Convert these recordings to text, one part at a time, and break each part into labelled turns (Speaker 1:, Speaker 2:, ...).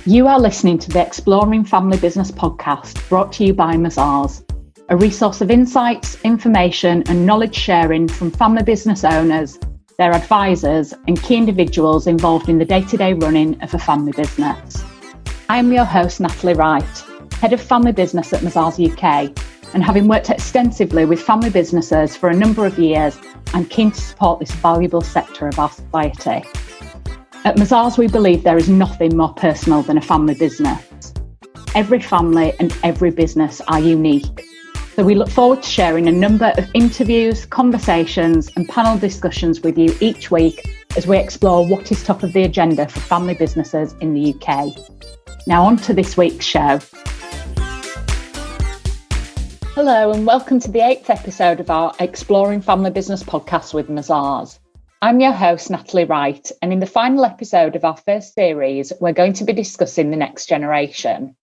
Speaker 1: You are listening to the Exploring Family Business podcast, brought to you by Mazars, a resource of insights, information and knowledge sharing from family business owners, their advisors and key individuals involved in the day-to-day running of a family business. I am your host, Natalie Wright, Head of Family Business at Mazars UK, and having worked extensively with family businesses for a number of years, I'm keen to support this valuable sector of our society. At Mazars, we believe there is nothing more personal than a family business. Every family and every business are unique. So we look forward to sharing a number of interviews, conversations and panel discussions with you each week as we explore what is top of the agenda for family businesses in the UK. Now on to this week's show. Hello and welcome to the 8th episode of our Exploring Family Business podcast with Mazars. I'm your host, Natalie Wright, and in the final episode of our first series, we're going to be discussing the next generation.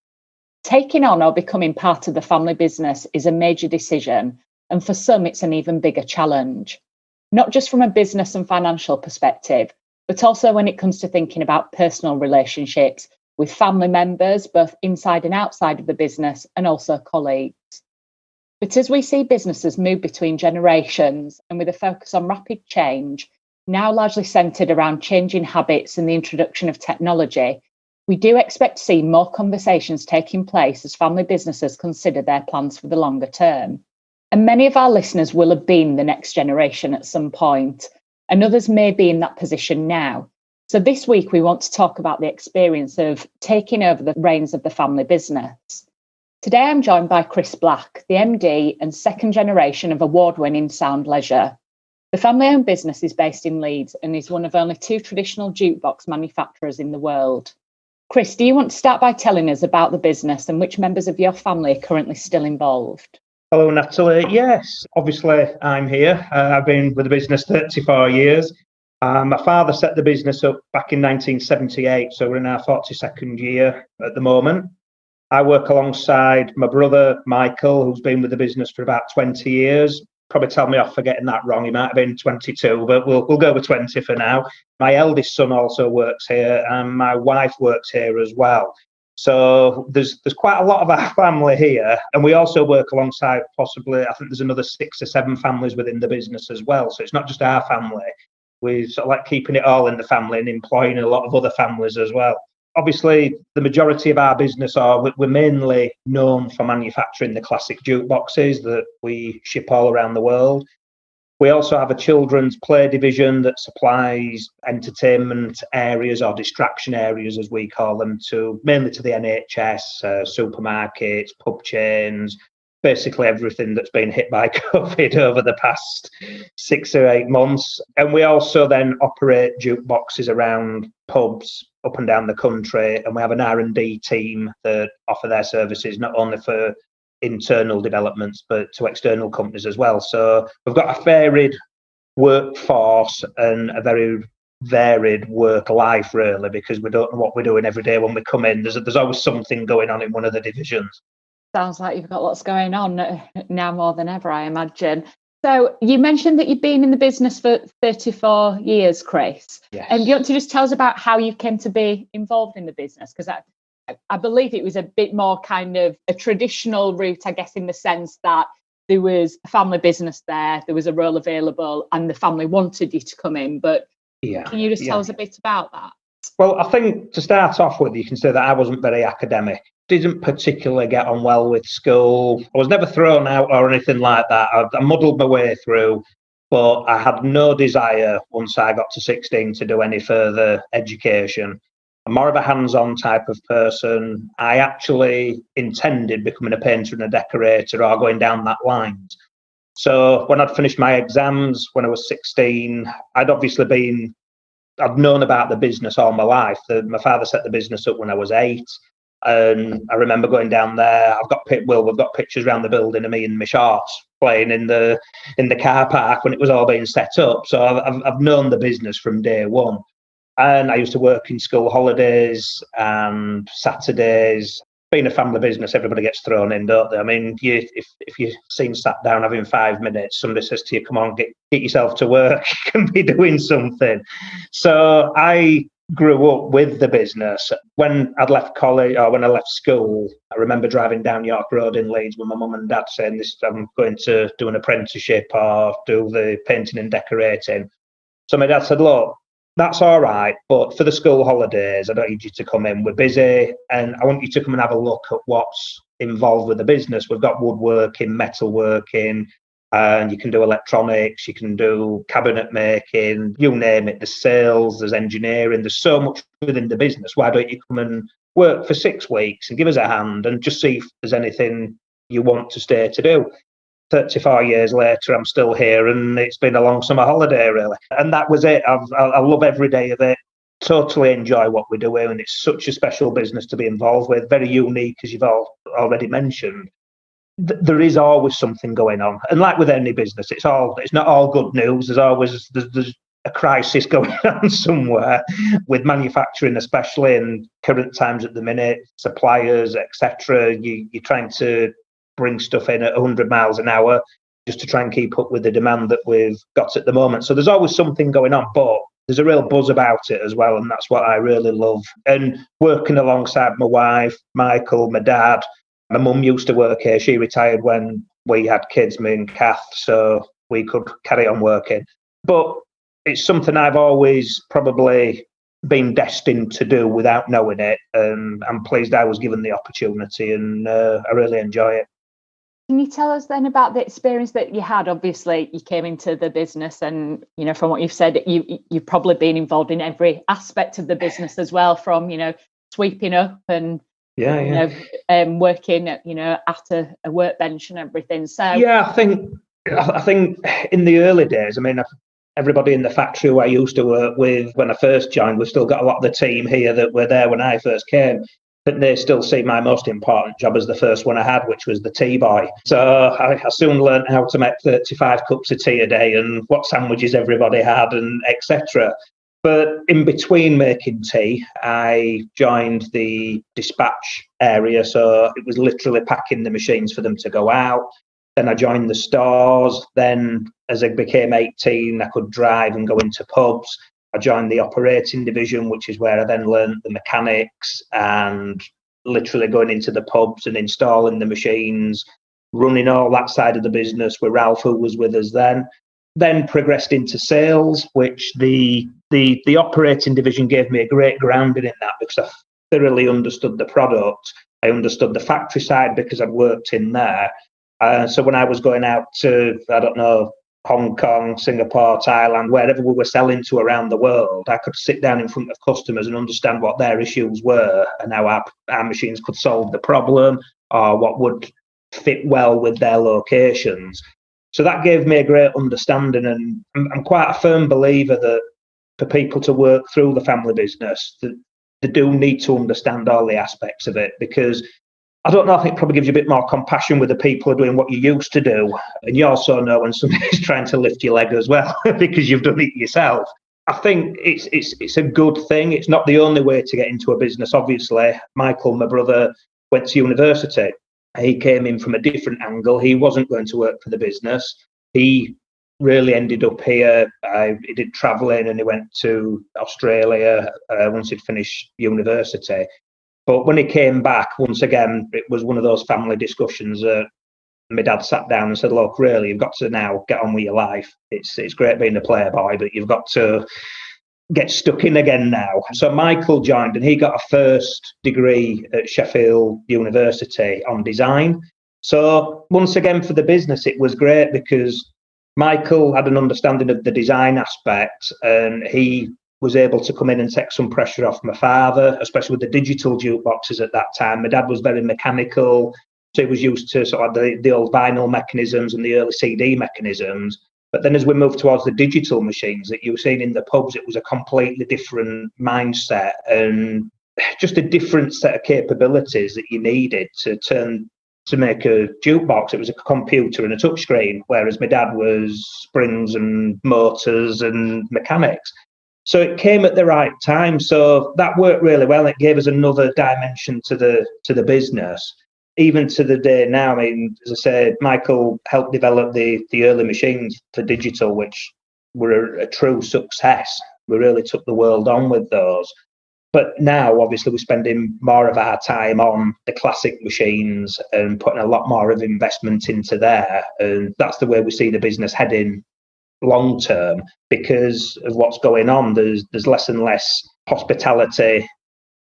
Speaker 1: Taking on or becoming part of the family business is a major decision, and for some, it's an even bigger challenge. Not just from a business and financial perspective, but also when it comes to thinking about personal relationships with family members, both inside and outside of the business, and also colleagues. But as we see businesses move between generations and with a focus on rapid change, now largely centred around changing habits and the introduction of technology, we do expect to see more conversations taking place as family businesses consider their plans for the longer term. And many of our listeners will have been the next generation at some point, and others may be in that position now. So this week we want to talk about the experience of taking over the reins of the family business. Today I'm joined by Chris Black, the MD and second generation of award-winning Sound Leisure. The family-owned business is based in Leeds and is one of only 2 traditional jukebox manufacturers in the world. Chris, do you want to start by telling us about the business and which members of your family are currently still involved?
Speaker 2: Hello, Natalie. Yes, obviously I'm here. I've been with the business 34 years. My father set the business up back in 1978, so we're in our 42nd year at the moment. I work alongside my brother, Michael, who's been with the business for about 20 years. Probably tell me off for getting that wrong. He might have been 22, but we'll go with 20 for now. My eldest son also works here, and my wife works here as well. So there's quite a lot of our family here, and we also work alongside possibly, I think there's another 6 or 7 families within the business as well. So it's not just our family. We sort of like keeping it all in the family and employing a lot of other families as well. Obviously, the majority of our business we're mainly known for manufacturing the classic jukeboxes that we ship all around the world. We also have a children's play division that supplies entertainment areas or distraction areas, as we call them, mainly to the NHS, supermarkets, pub chains, basically everything that's been hit by COVID over the past 6 or 8 months. And we also then operate jukeboxes around pubs up and down the country, and we have an R&D team that offer their services not only for internal developments but to external companies as well. So we've got a varied workforce and a very varied work life, really, because we don't know what we're doing every day when we come in. There's always something going on in one of the divisions.
Speaker 1: Sounds like you've got lots going on now more than ever, I imagine. So you mentioned that you've been in the business for 34 years, Chris.
Speaker 2: Yes.
Speaker 1: And do you want to just tell us about how you came to be involved in the business? Because I believe it was a bit more kind of a traditional route, I guess, in the sense that there was a family business there was a role available and the family wanted you to come in. But can you just tell us a bit about that?
Speaker 2: Well, I think to start off with, you can say that I wasn't very academic. Didn't particularly get on well with school. I was never thrown out or anything like that. I muddled my way through, but I had no desire once I got to 16 to do any further education. I'm more of a hands-on type of person. I actually intended becoming a painter and a decorator or going down that line. So when I'd finished my exams when I was 16, I'd known about the business all my life. My father set the business up when I was 8. And I remember going down there. We've got pictures around the building of me in my shorts playing in the car park when it was all being set up. So I've known the business from day one. And I used to work in school holidays and Saturdays. Being a family business, everybody gets thrown in, don't they? I mean, if you're seen sat down having 5 minutes, somebody says to you, come on, get yourself to work, you can be doing something. So I grew up with the business. When I'd left college or when I left school, I remember driving down York Road in Leeds with my mum and dad saying, "This, I'm going to do an apprenticeship or do the painting and decorating." So my dad said, "Look, that's all right, but for the school holidays, I don't need you to come in. We're busy, and I want you to come and have a look at what's involved with the business. We've got woodworking, metalworking, and you can do electronics, you can do cabinet making, you name it. There's sales, there's engineering, there's so much within the business. Why don't you come and work for 6 weeks and give us a hand and just see if there's anything you want to stay to do?" 34 years later, I'm still here, and it's been a long summer holiday, really. And that was it. I love every day of it. Totally enjoy what we're doing, and it's such a special business to be involved with. Very unique, as you've all already mentioned. There is always something going on, and like with any business, it's not all good news. There's a crisis going on somewhere with manufacturing, especially in current times at the minute. Suppliers, etc. You're trying to bring stuff in at 100 miles an hour just to try and keep up with the demand that we've got at the moment. So there's always something going on, but there's a real buzz about it as well, and that's what I really love. And working alongside my wife, Michael, my dad, my mum used to work here. She retired when we had kids, me and Kath, so we could carry on working. But it's something I've always probably been destined to do without knowing it. And I'm pleased I was given the opportunity, and I really enjoy it.
Speaker 1: Can you tell us then about the experience that you had? Obviously, you came into the business, and from what you've said, you've probably been involved in every aspect of the business as well, from sweeping up and working at a workbench and everything. So
Speaker 2: yeah, I think in the early days, I mean, everybody in the factory who I used to work with when I first joined, we've still got a lot of the team here that were there when I first came. But they still see my most important job as the first one I had, which was the tea boy. So I soon learned how to make 35 cups of tea a day and what sandwiches everybody had and etc. But in between making tea, I joined the dispatch area. So it was literally packing the machines for them to go out. Then I joined the stores. Then as I became 18, I could drive and go into pubs. I joined the operating division, which is where I then learned the mechanics and literally going into the pubs and installing the machines, running all that side of the business with Ralph, who was with us then. Then progressed into sales, which the operating division gave me a great grounding in that because I thoroughly understood the product. I understood the factory side because I'd worked in there. So when I was going out to, Hong Kong, Singapore, Thailand, wherever we were selling to around the world, I could sit down in front of customers and understand what their issues were and how our machines could solve the problem or what would fit well with their locations. So that gave me a great understanding, and I'm quite a firm believer that for people to work through the family business, that they do need to understand all the aspects of it, because I don't know, I think it probably gives you a bit more compassion with the people who are doing what you used to do. And you also know when somebody's trying to lift your leg as well, because you've done it yourself. I think it's a good thing. It's not the only way to get into a business, obviously. Michael, my brother, went to university. He came in from a different angle. He wasn't going to work for the business. He really ended up here. He did travelling and he went to Australia once he'd finished university. But when he came back, once again, it was one of those family discussions that my dad sat down and said, "Look, really, you've got to now get on with your life. It's great being a playboy, but you've got to get stuck in again now." So Michael joined and he got a first degree at Sheffield University on design. So once again, for the business, it was great because Michael had an understanding of the design aspect, and he was able to come in and take some pressure off my father, especially with the digital jukeboxes at that time. My dad was very mechanical, so he was used to sort of the old vinyl mechanisms and the early CD mechanisms. But then as we moved towards the digital machines that you were seeing in the pubs, it was a completely different mindset and just a different set of capabilities that you needed to make a jukebox. It was a computer and a touchscreen, whereas my dad was springs and motors and mechanics. So it came at the right time. So that worked really well. It gave us another dimension to the business. Even to the day now, I mean, as I said, Michael helped develop the early machines for digital, which were a true success. We really took the world on with those. But now, obviously, we're spending more of our time on the classic machines and putting a lot more of investment into there. And that's the way we see the business heading long term, because of what's going on. There's less and less hospitality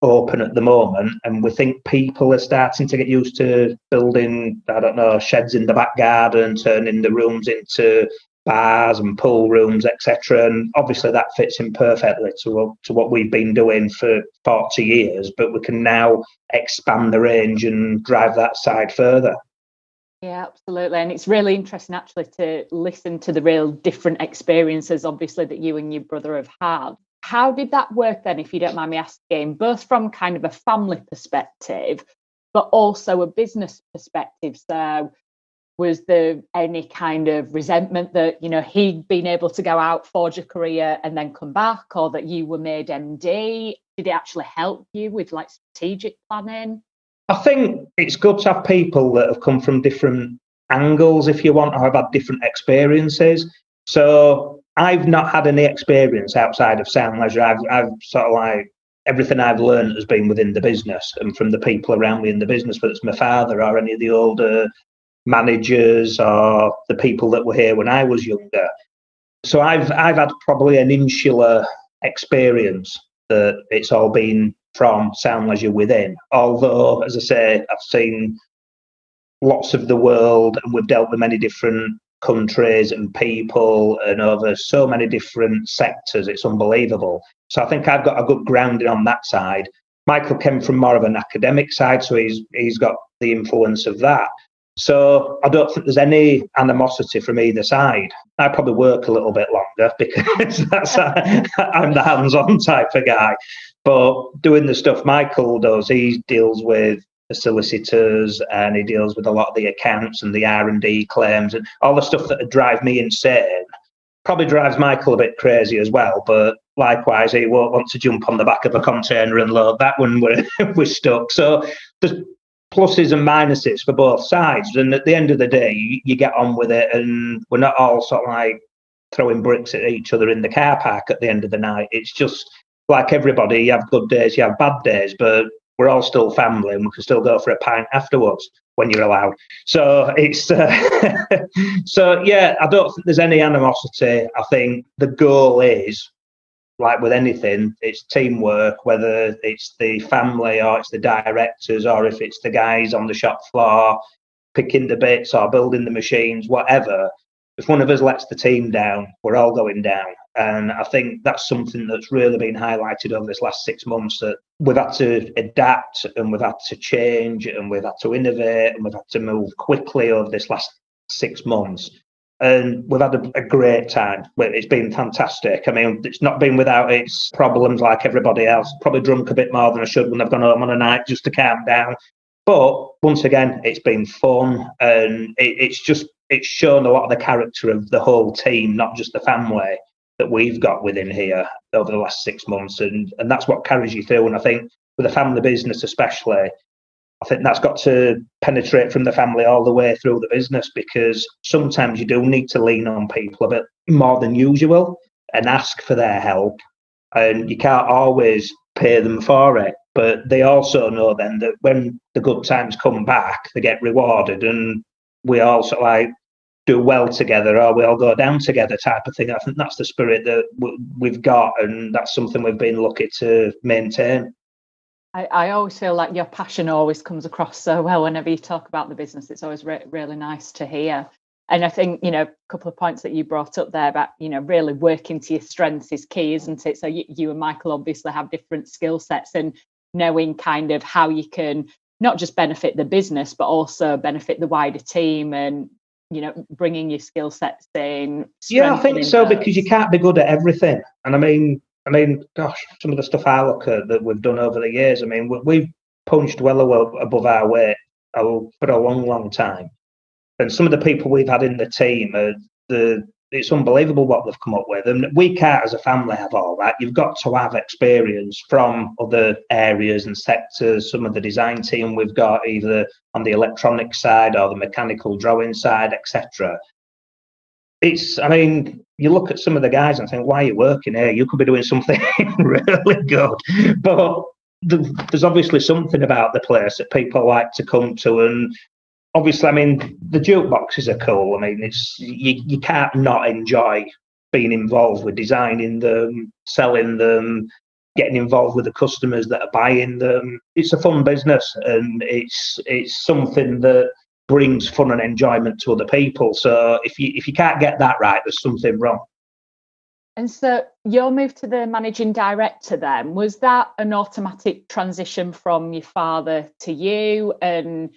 Speaker 2: open at the moment, and we think people are starting to get used to building, I don't know, sheds in the back garden, turning the rooms into bars and pool rooms, etc. And obviously that fits in perfectly to what we've been doing for 40 years, but we can now expand the range and drive that side further.
Speaker 1: Yeah, absolutely. And it's really interesting actually to listen to the real different experiences, obviously, that you and your brother have had. How did that work then, if you don't mind me asking, both from kind of a family perspective, but also a business perspective? So was there any kind of resentment that, you know, he'd been able to go out, forge a career and then come back, or that you were made MD? Did it actually help you with like strategic planning?
Speaker 2: I think it's good to have people that have come from different angles, if you want, or have had different experiences. So I've not had any experience outside of sound leisure. I've sort of like, everything I've learned has been within the business and from the people around me in the business, whether it's my father or any of the older managers or the people that were here when I was younger. So I've had probably an insular experience that it's all been from sound leisure within. Although, as I say, I've seen lots of the world, and we've dealt with many different countries and people and over so many different sectors. It's unbelievable. So I think I've got a good grounding on that side. Michael came from more of an academic side, so he's got the influence of that. So I don't think there's any animosity from either side. I probably work a little bit longer because I'm the hands-on type of guy. But doing the stuff Michael does, he deals with the solicitors and he deals with a lot of the accounts and the R&D claims and all the stuff that would drive me insane. Probably drives Michael a bit crazy as well, but likewise, he won't want to jump on the back of a container and load that when we're stuck. So there's pluses and minuses for both sides. And at the end of the day, you get on with it, and we're not all sort of like throwing bricks at each other in the car park at the end of the night. It's just like everybody, you have good days, you have bad days, but we're all still family and we can still go for a pint afterwards when you're allowed. So it's, so yeah, I don't think there's any animosity. I think the goal is, like with anything, it's teamwork, whether it's the family or it's the directors or if it's the guys on the shop floor picking the bits or building the machines, whatever. If one of us lets the team down, we're all going down. And I think that's something that's really been highlighted over this last 6 months, that we've had to adapt and we've had to change and we've had to innovate and we've had to move quickly over this last 6 months. And we've had a great time. It's been fantastic. I mean, it's not been without its problems like everybody else. Probably drunk a bit more than I should when I've gone home on a night just to calm down. But once again, it's been fun, and it's shown a lot of the character of the whole team, not just the family that we've got within here over the last 6 months. And that's what carries you through. And I think with a family business especially, I think that's got to penetrate from the family all the way through the business, because sometimes you do need to lean on people a bit more than usual and ask for their help. And you can't always pay them for it. But they also know then that when the good times come back, they get rewarded, and we all sort of like do well together, or we all go down together type of thing. I think that's the spirit that we've got, and that's something we've been lucky to maintain.
Speaker 1: I always feel like your passion always comes across so well whenever you talk about the business. It's always really nice to hear. And I think, you know, a couple of points that you brought up there about, you know, really working to your strengths is key, isn't it? So you and Michael obviously have different skill sets, and knowing kind of how you can not just benefit the business, but also benefit the wider team, and, you know, bringing your skill sets in.
Speaker 2: Yeah, I think so, because you can't be good at everything. And I mean, gosh, some of the stuff I look at that we've done over the years, I mean, we've punched well above our weight for a long time. And some of the people we've had in the team, it's unbelievable what they've come up with. And we can't, as a family, have all that. You've got to have experience from other areas and sectors. Some of the design team we've got, either on the electronic side or the mechanical drawing side, etc. I mean, you look at some of the guys and think, why are you working here? You could be doing something really good. But there's obviously something about the place that people like to come to. And obviously, I mean, the jukeboxes are cool. I mean, it's you can't not enjoy being involved with designing them, selling them, getting involved with the customers that are buying them. It's a fun business, and it's something that brings fun and enjoyment to other people. So if you can't get that right, there's something wrong.
Speaker 1: And so your move to the managing director then, was that an automatic transition from your father to you? And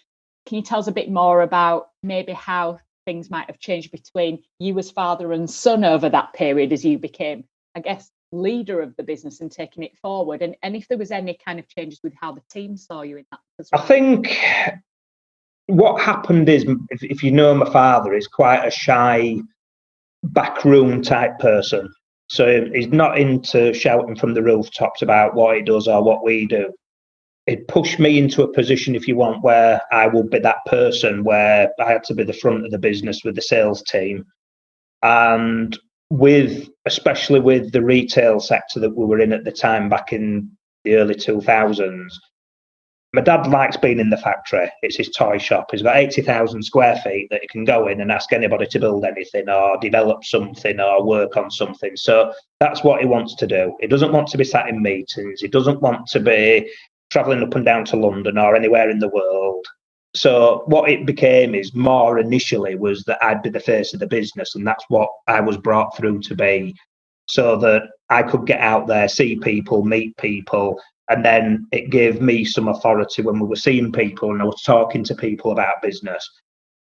Speaker 1: can you tell us a bit more about maybe how things might have changed between you as father and son over that period as you became, I guess, leader of the business and taking it forward? And if there was any kind of changes with how the team saw you in that as well?
Speaker 2: I think what happened is, if you know my father, is quite a shy, backroom type person. So he's not into shouting from the rooftops about what he does or what we do. It pushed me into a position, if you want, where I would be that person where I had to be the front of the business with the sales team. And especially with the retail sector that we were in at the time, back in the early 2000s, my dad likes being in the factory. It's his toy shop. He's got 80,000 square feet that he can go in and ask anybody to build anything or develop something or work on something. So that's what he wants to do. He doesn't want to be sat in meetings. He doesn't want to be travelling up and down to London or anywhere in the world. So what it became is more initially was that I'd be the face of the business, and that's what I was brought through to be, so that I could get out there, see people, meet people. And then it gave me some authority when we were seeing people and I was talking to people about business.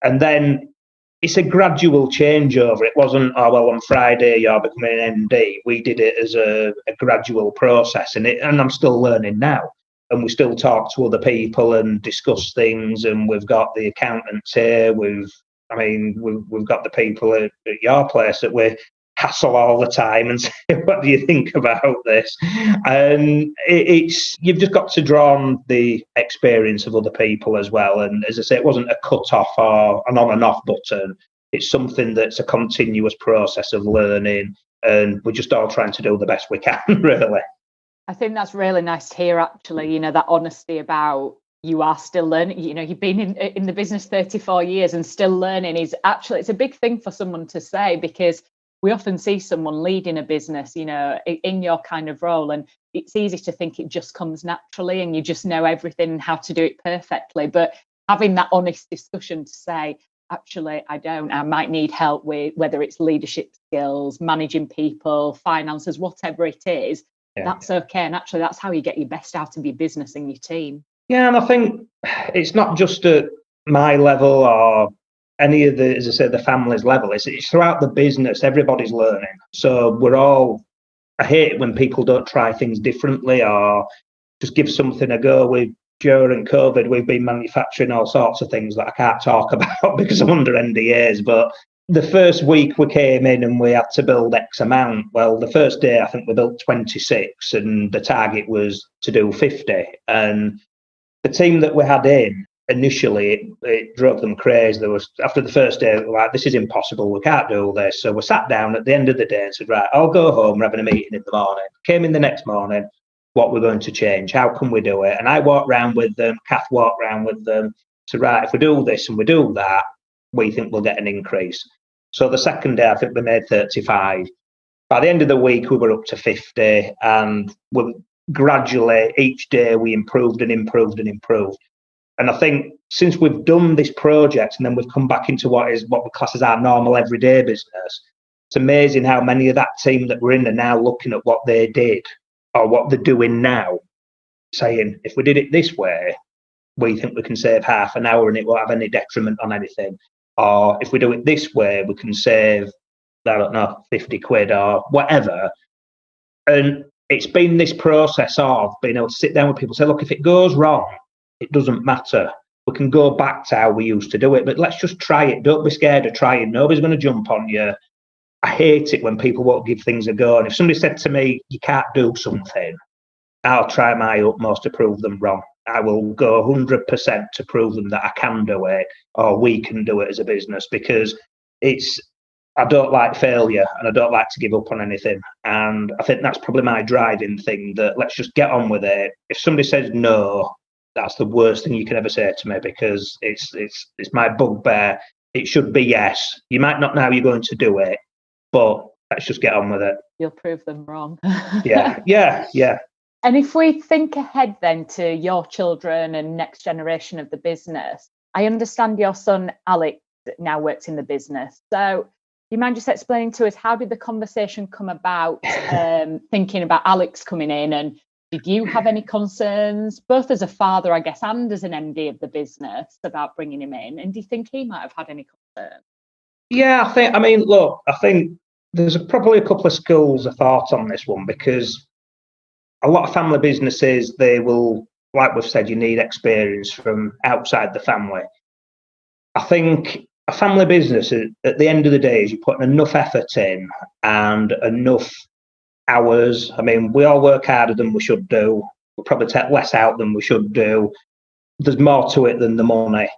Speaker 2: And then it's a gradual changeover. It wasn't, oh, well, on Friday you're becoming an MD. We did it as a gradual process, and I'm still learning now. And we still talk to other people and discuss things. And we've got the accountants here. We've got the people at your place that we hassle all the time and say, what do you think about this? And you've just got to draw on the experience of other people as well. And as I say, it wasn't a cut off or an on and off button. It's something that's a continuous process of learning, and we're just all trying to do the best we can, really.
Speaker 1: I think that's really nice to hear, actually, that honesty about you are still learning. You've been in the business 34 years and still learning is actually, it's a big thing for someone to say, because we often see someone leading a business, in your kind of role, and it's easy to think it just comes naturally and you just know everything and how to do it perfectly. But having that honest discussion to say, actually, I don't, I might need help with whether it's leadership skills, managing people, finances, whatever it is, that's okay. And actually, that's how you get your best out of your business and your team.
Speaker 2: Yeah, and I think it's not just at my level or any of the, as I said, the family's level. It's throughout the business. Everybody's learning. So I hate it when people don't try things differently or just give something a go. During COVID, we've been manufacturing all sorts of things that I can't talk about because I'm under NDAs. But the first week we came in and we had to build X amount. Well, the first day I think we built 26 and the target was to do 50. And the team that we had in, initially, it drove them crazy. After the first day, like, this is impossible. We can't do this. So we sat down at the end of the day and said, right, I'll go home. We're having a meeting in the morning. Came in the next morning, what we're going to change, how can we do it? And I walked around with them, Kath walked around with them. So, right, if we do this and we do that, we think we'll get an increase. So the second day, I think we made 35. By the end of the week, we were up to 50. And gradually, each day, we improved and improved and improved. And I think since we've done this project and then we've come back into what we class as our normal everyday business, it's amazing how many of that team that we're in are now looking at what they did or what they're doing now, saying, if we did it this way, we think we can save half an hour and it won't have any detriment on anything. Or if we do it this way, we can save, I don't know, 50 quid or whatever. And it's been this process of being able to sit down with people and say, look, if it goes wrong, it doesn't matter. We can go back to how we used to do it, but let's just try it. Don't be scared of trying. Nobody's going to jump on you. I hate it when people won't give things a go. And if somebody said to me, you can't do something, I'll try my utmost to prove them wrong. I will go 100% to prove them that I can do it or we can do it as a business, because I don't like failure and I don't like to give up on anything. And I think that's probably my driving thing, that let's just get on with it. If somebody says no, that's the worst thing you can ever say to me, because it's my bugbear. It should be yes. You might not know how you're going to do it, but let's just get on with it.
Speaker 1: You'll prove them wrong.
Speaker 2: Yeah.
Speaker 1: And if we think ahead then to your children and next generation of the business, I understand your son Alex now works in the business. So do you mind just explaining to us, how did the conversation come about, thinking about Alex coming in, and did you have any concerns, both as a father, I guess, and as an MD of the business, about bringing him in? And do you think he might have had any concerns?
Speaker 2: Yeah, I think there's probably a couple of schools of thought on this one, because a lot of family businesses, they will, like we've said, you need experience from outside the family. I think a family business, at the end of the day, is you put enough effort in and enough hours. I mean, we all work harder than we should do. We'll probably take less out than we should do. There's more to it than the money.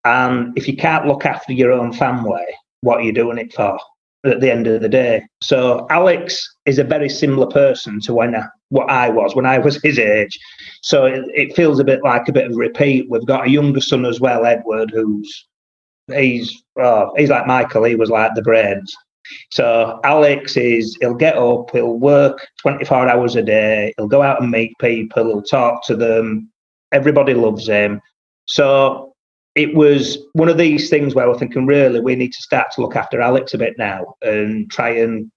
Speaker 2: And if you can't look after your own family, what are you doing it for at the end of the day? So Alex is a very similar person to what I was when I was his age. So it feels a bit like a bit of a repeat. We've got a younger son as well, Edward, he's like Michael. He was like the brains. So Alex he'll get up, he'll work 24 hours a day, he'll go out and meet people, he'll talk to them. Everybody loves him. So it was one of these things where we're thinking, really, we need to start to look after Alex a bit now and try and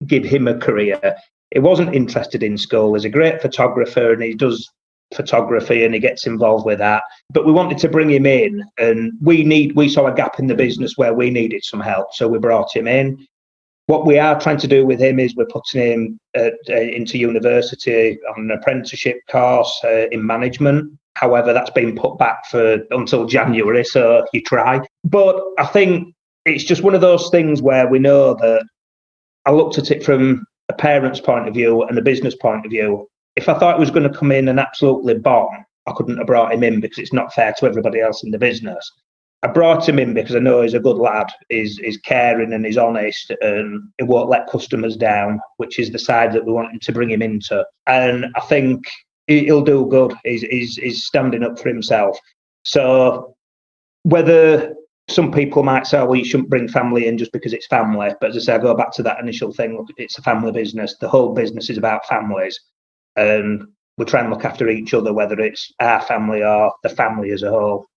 Speaker 2: give him a career. He wasn't interested in school. He's a great photographer and he does photography and he gets involved with that. But we wanted to bring him in, and we saw a gap in the business where we needed some help. So we brought him in. What we are trying to do with him is we're putting him into university on an apprenticeship course in management. However, that's been put back until January, so you try. But I think it's just one of those things where we know that I looked at it from a parent's point of view and a business point of view. If I thought it was going to come in and absolutely bomb, I couldn't have brought him in, because it's not fair to everybody else in the business. I brought him in because I know he's a good lad, he's caring and he's honest, and he won't let customers down, which is the side that we want him to bring him into. And I think he'll do good. He's standing up for himself. So whether some people might say, well, you shouldn't bring family in just because it's family. But as I say, I go back to that initial thing. Look, it's a family business. The whole business is about families. And we try and look after each other, whether it's our family or the family as a whole.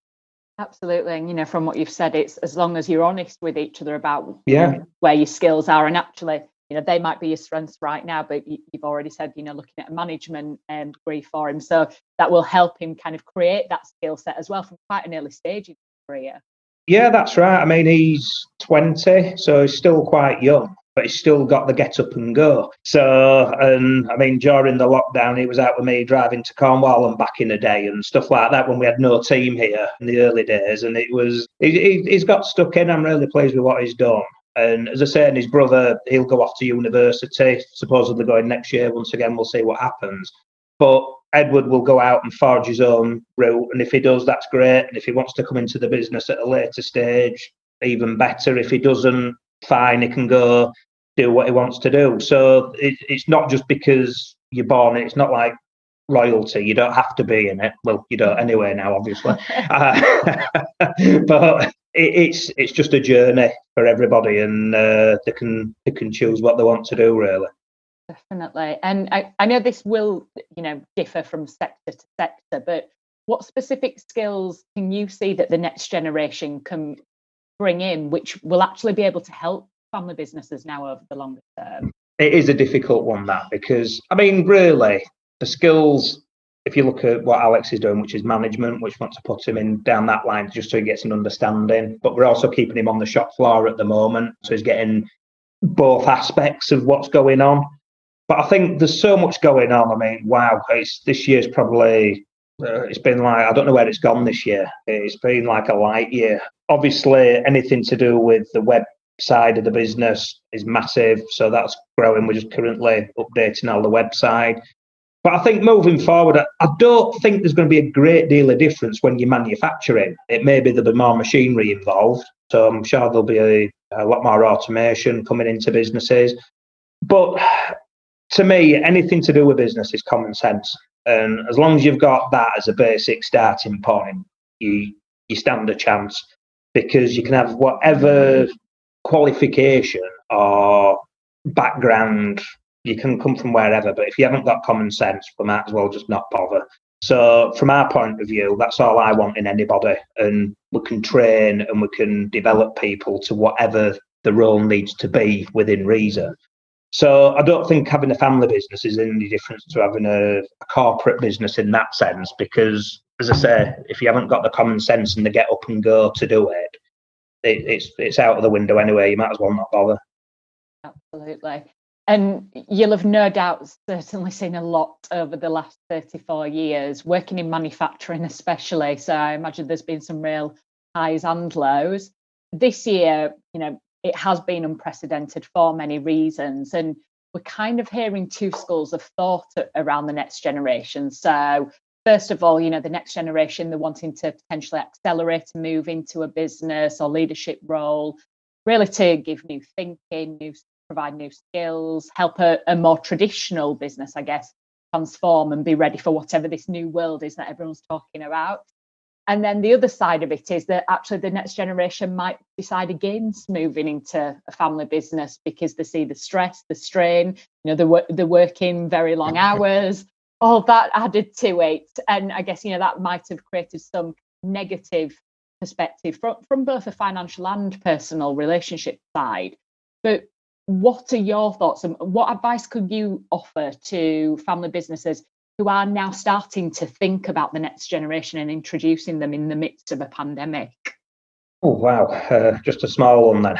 Speaker 1: Absolutely. And, from what you've said, it's as long as you're honest with each other about where your skills are. And actually, they might be your strengths right now, but you've already said, looking at a management degree for him. So that will help him kind of create that skill set as well from quite an early stage in his career. Yeah,
Speaker 2: that's right. I mean, he's 20, so he's still quite young, but he's still got the get up and go. So, and I mean, during the lockdown, he was out with me driving to Cornwall and back in the day and stuff like that when we had no team here in the early days. And he's got stuck in. I'm really pleased with what he's done. And as I say, and his brother, he'll go off to university, supposedly going next year. Once again, we'll see what happens. But Edward will go out and forge his own route. And if he does, that's great. And if he wants to come into the business at a later stage, even better. If he doesn't, fine, he can go do what he wants to do. So it's not just because you're born. It's not like loyalty. You don't have to be in it. Well, you don't anyway now, obviously. But it's just a journey for everybody, and they can choose what they want to do, really.
Speaker 1: Definitely. And I know this will, differ from sector to sector, but what specific skills can you see that the next generation can bring in, which will actually be able to help family businesses now over the longer term?
Speaker 2: It is a difficult one, that, because, I mean, really, the skills, if you look at what Alex is doing, which is management, which wants to put him in down that line just so he gets an understanding. But we're also keeping him on the shop floor at the moment, so he's getting both aspects of what's going on. But I think there's so much going on. I mean, wow, this year's probably, it's been like, I don't know where it's gone this year. It's been like a light year. Obviously, anything to do with the web side of the business is massive, so that's growing. We're just currently updating all the website. But I think moving forward, I don't think there's going to be a great deal of difference when you're manufacturing. It may be there'll be more machinery involved, so I'm sure there'll be a lot more automation coming into businesses. But to me, anything to do with business is common sense. And as long as you've got that as a basic starting point, you stand a chance, because you can have whatever qualification or background, you can come from wherever, but if you haven't got common sense, we might as well just not bother. So from our point of view, that's all I want in anybody, and we can train and we can develop people to whatever the role needs to be within reason. So I don't think having a family business is any different to having a corporate business in that sense, because, as I say, if you haven't got the common sense and the get up and go to do it, it's out of the window anyway. You might as well not bother.
Speaker 1: Absolutely. And you'll have no doubt certainly seen a lot over the last 34 years, working in manufacturing especially. So I imagine there's been some real highs and lows. This year, it has been unprecedented for many reasons. And we're kind of hearing two schools of thought around the next generation. So first of all, the next generation, they're wanting to potentially accelerate, move into a business or leadership role, really to give new thinking, provide new skills, help a more traditional business, I guess, transform and be ready for whatever this new world is that everyone's talking about. And then the other side of it is that actually the next generation might decide against moving into a family business because they see the stress, the strain, they're working very long hours, all that added to it. And I guess, that might have created some negative perspective from both a financial and personal relationship side. But what are your thoughts, and what advice could you offer to family businesses who are now starting to think about the next generation and introducing them in the midst of a pandemic?
Speaker 2: Oh, wow. Just a small one then.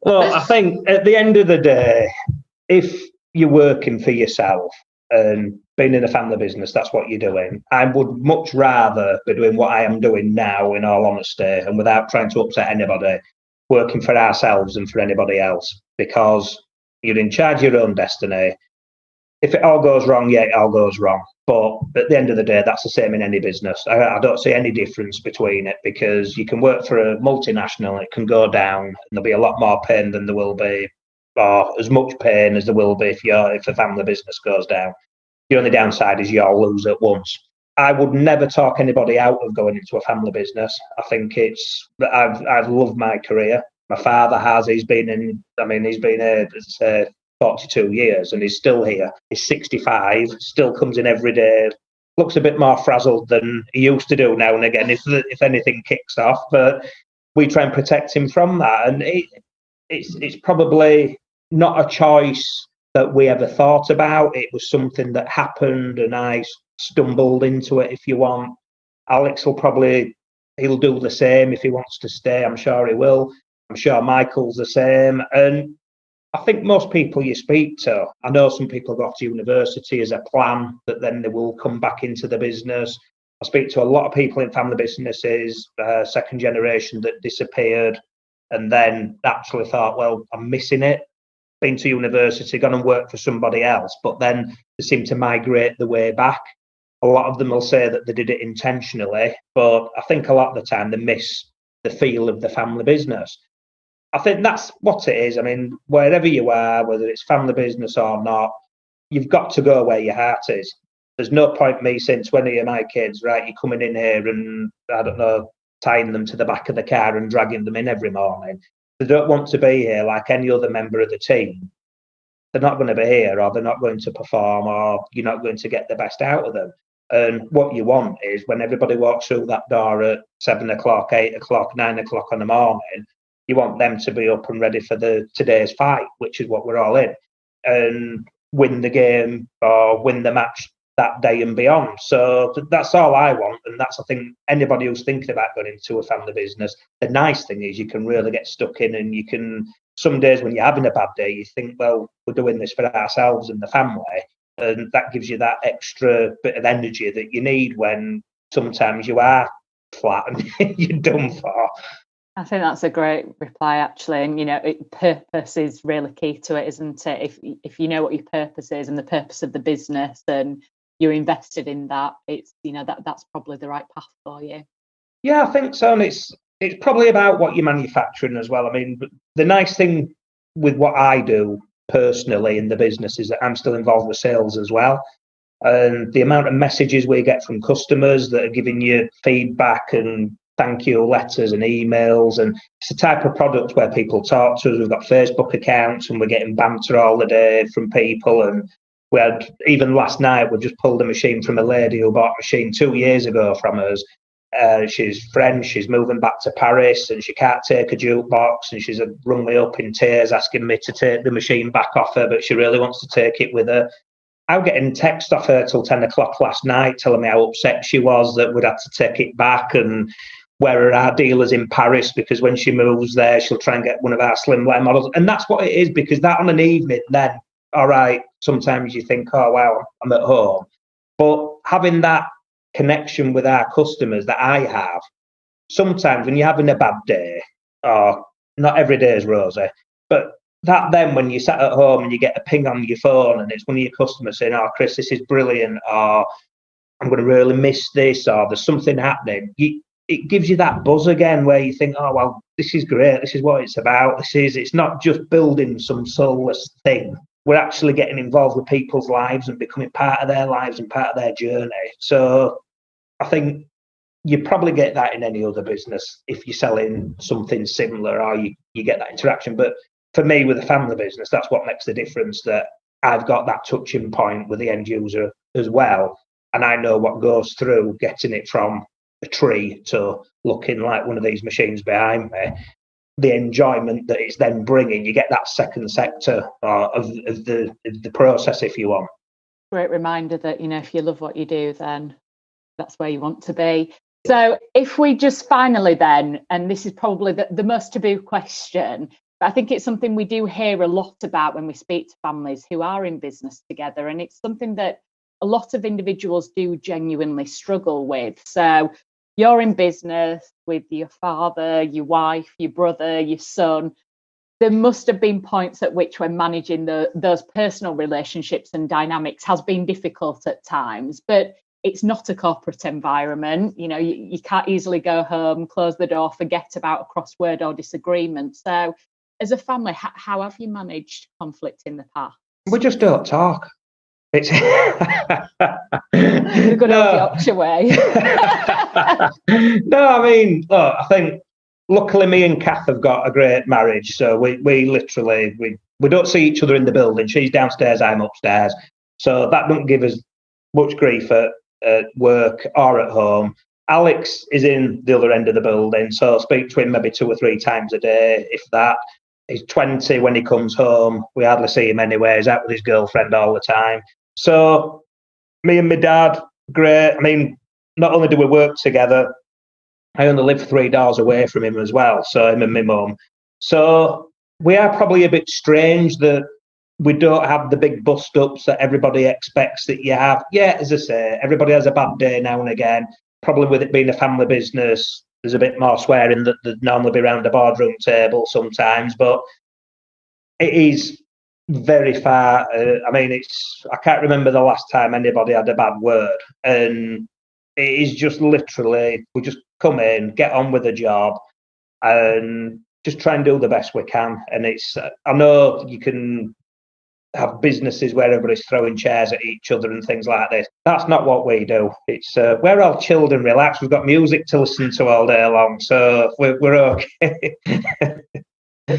Speaker 2: Well, I think at the end of the day, if you're working for yourself and being in a family business, that's what you're doing. I would much rather be doing what I am doing now, in all honesty, and without trying to upset anybody, working for ourselves and for anybody else, because you're in charge of your own destiny. If it all goes wrong, it all goes wrong. But at the end of the day, that's the same in any business. I don't see any difference between it, because you can work for a multinational, it can go down, and there'll be a lot more pain than there will be, or as much pain as there will be if the family business goes down. The only downside is you'll lose at once. I would never talk anybody out of going into a family business. I think I've loved my career. My father has. He's been here, 42 years, and he's still here. He's 65, still comes in every day. Looks a bit more frazzled than he used to do now and again, if anything kicks off. But we try and protect him from that. And it's probably not a choice that we ever thought about. It was something that happened, and I stumbled into it, if you want. Alex he'll do the same if he wants to stay. I'm sure he will. I'm sure Michael's the same. And I think most people you speak to, I know some people go off to university as a plan that then they will come back into the business. I speak to a lot of people in family businesses, second generation, that disappeared and then actually thought, well, I'm missing it. Been to university, gone and worked for somebody else, but then they seem to migrate the way back. A lot of them will say that they did it intentionally, but I think a lot of the time they miss the feel of the family business. I think that's what it is. I mean, wherever you are, whether it's family business or not, you've got to go where your heart is. There's no point me saying to any of my kids, right, you're coming in here and, I don't know, tying them to the back of the car and dragging them in every morning. They don't want to be here like any other member of the team. They're not going to be here, or they're not going to perform, or you're not going to get the best out of them. And what you want is when everybody walks through that door at 7 o'clock, 8 o'clock, 9 o'clock in the morning, you want them to be up and ready for today's fight, which is what we're all in, and win the game or win the match that day and beyond. So that's all I want. And that's, I think, anybody who's thinking about going into a family business, the nice thing is you can really get stuck in, and you can, some days when you're having a bad day, you think, well, we're doing this for ourselves and the family. And that gives you that extra bit of energy that you need when sometimes you are flat and you're done for.
Speaker 1: I think that's a great reply, actually. And, purpose is really key to it, isn't it? If you know what your purpose is and the purpose of the business and you're invested in that, it's, that's probably the right path for you.
Speaker 2: Yeah, I think so. And it's probably about what you're manufacturing as well. I mean, the nice thing with what I do personally in the business is that I'm still involved with sales as well. And the amount of messages we get from customers that are giving you feedback and thank you letters and emails, and it's the type of product where people talk to us. We've got Facebook accounts and we're getting banter all the day from people. And we had, even last night, we just pulled a machine from a lady who bought a machine 2 years ago from us. She's French, she's moving back to Paris and she can't take a jukebox, and she's rung me up in tears asking me to take the machine back off her, but she really wants to take it with her. I was getting text off her till 10 o'clock last night telling me how upset she was that we'd had to take it back, and where are our dealers in Paris, because when she moves there, she'll try and get one of our slimline models. And that's what it is, because that on an evening, then, all right, sometimes you think, oh, wow, I'm at home. But having that connection with our customers that I have, sometimes when you're having a bad day, or not every day is rosy, but that then when you sat at home and you get a ping on your phone and it's one of your customers saying, oh, Chris, this is brilliant, or I'm going to really miss this, or there's something happening, it gives you that buzz again where you think, oh, well, this is great, this is what it's about, it's not just building some soulless thing. We're actually getting involved with people's lives and becoming part of their lives and part of their journey. So I think you probably get that in any other business if you're selling something similar, or you get that interaction. But for me, with a family business, that's what makes the difference, that I've got that touching point with the end user as well. And I know what goes through getting it from a tree to looking like one of these machines behind me. The enjoyment that it's then bringing, you get that second sector of the process, if you want.
Speaker 1: Great reminder that, if you love what you do, then that's where you want to be. So if we just finally then, and this is probably the most taboo question, but I think it's something we do hear a lot about when we speak to families who are in business together. And it's something that a lot of individuals do genuinely struggle with. So you're in business with your father, your wife, your brother, your son. There must have been points at which when managing those personal relationships and dynamics has been difficult at times, but it's not a corporate environment. You can't easily go home, close the door, forget about a crossword or disagreement. So as a family, how have you managed conflict in the past?
Speaker 2: We just don't talk. It's
Speaker 1: the good old Yorkshire way.
Speaker 2: No, I mean, look, I think luckily me and Kath have got a great marriage. So we literally, we don't see each other in the building. She's downstairs, I'm upstairs. So that doesn't give us much grief at work or at home. Alex is in the other end of the building, so I speak to him maybe 2 or 3 times a day, if that. He's 20 when he comes home. We hardly see him anywhere. He's out with his girlfriend all the time. So me and my dad, great. I mean, not only do we work together, I only live 3 doors away from him as well, so him and my mum. So we are probably a bit strange that we don't have the big bust-ups that everybody expects that you have. Yeah, as I say, everybody has a bad day now and again. Probably with it being a family business, there's a bit more swearing that there'd normally be around a boardroom table sometimes, but it is very far. I mean, I can't remember the last time anybody had a bad word. And it is just literally, we just come in, get on with the job, and just try and do the best we can. And I know you can have businesses where everybody's throwing chairs at each other and things like this. That's not what we do. It's we're all chilled and relaxed. We've got music to listen to all day long, so we're okay.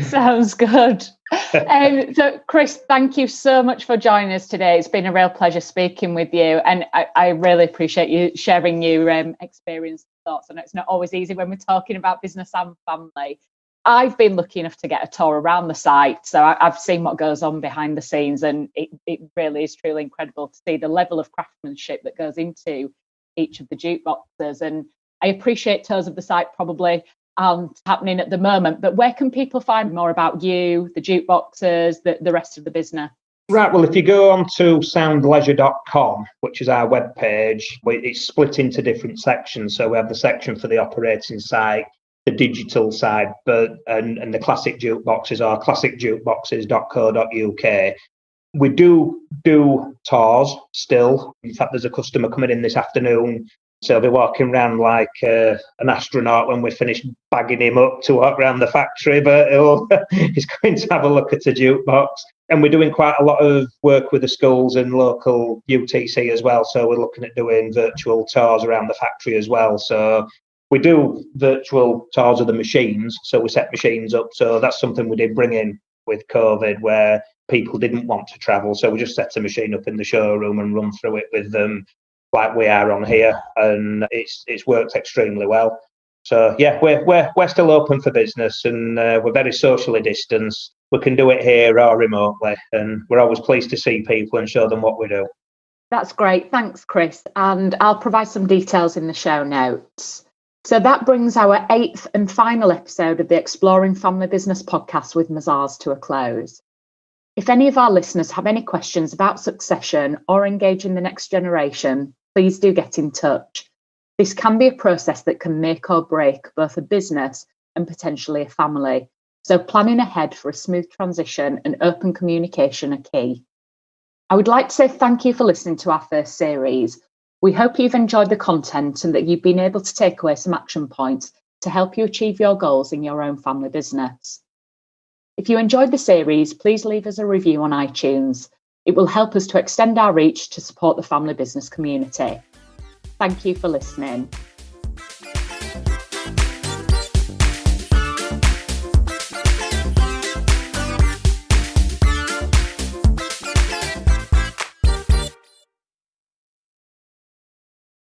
Speaker 1: Sounds good. So, Chris, thank you so much for joining us today. It's been a real pleasure speaking with you, and I really appreciate you sharing your experience and thoughts. I know it's not always easy when we're talking about business and family. I've been lucky enough to get a tour around the site, so I've seen what goes on behind the scenes, and it really is truly incredible to see the level of craftsmanship that goes into each of the jukeboxes. And I appreciate tours of the site probably aren't happening at the moment, but where can people find more about you, the jukeboxes, the rest of the business?
Speaker 2: Right, well, if you go on to soundleisure.com, which is our webpage, it's split into different sections. So we have the section for the operating site, the digital side, and the classic jukeboxes are classicjukeboxes.co.uk. We do tours still. In fact, there's a customer coming in this afternoon, so I'll be walking around like an astronaut when we finish bagging him up to walk around the factory, but he's going to have a look at a jukebox. And we're doing quite a lot of work with the schools and local UTC as well, so we're looking at doing virtual tours around the factory as well. So we do virtual tours of the machines, so we set machines up. So that's something we did bring in with COVID, where people didn't want to travel. So we just set a machine up in the showroom and run through it with them like we are on here. And it's worked extremely well. So yeah, we're still open for business, and we're very socially distanced. We can do it here or remotely, and we're always pleased to see people and show them what we do.
Speaker 1: That's great. Thanks, Chris. And I'll provide some details in the show notes. So that brings our 8th and final episode of the Exploring Family Business podcast with Mazars to a close. If any of our listeners have any questions about succession or engaging the next generation, please do get in touch. This can be a process that can make or break both a business and potentially a family. So planning ahead for a smooth transition and open communication are key. I would like to say thank you for listening to our first series. We hope you've enjoyed the content and that you've been able to take away some action points to help you achieve your goals in your own family business. If you enjoyed the series, please leave us a review on iTunes. It will help us to extend our reach to support the family business community. Thank you for listening.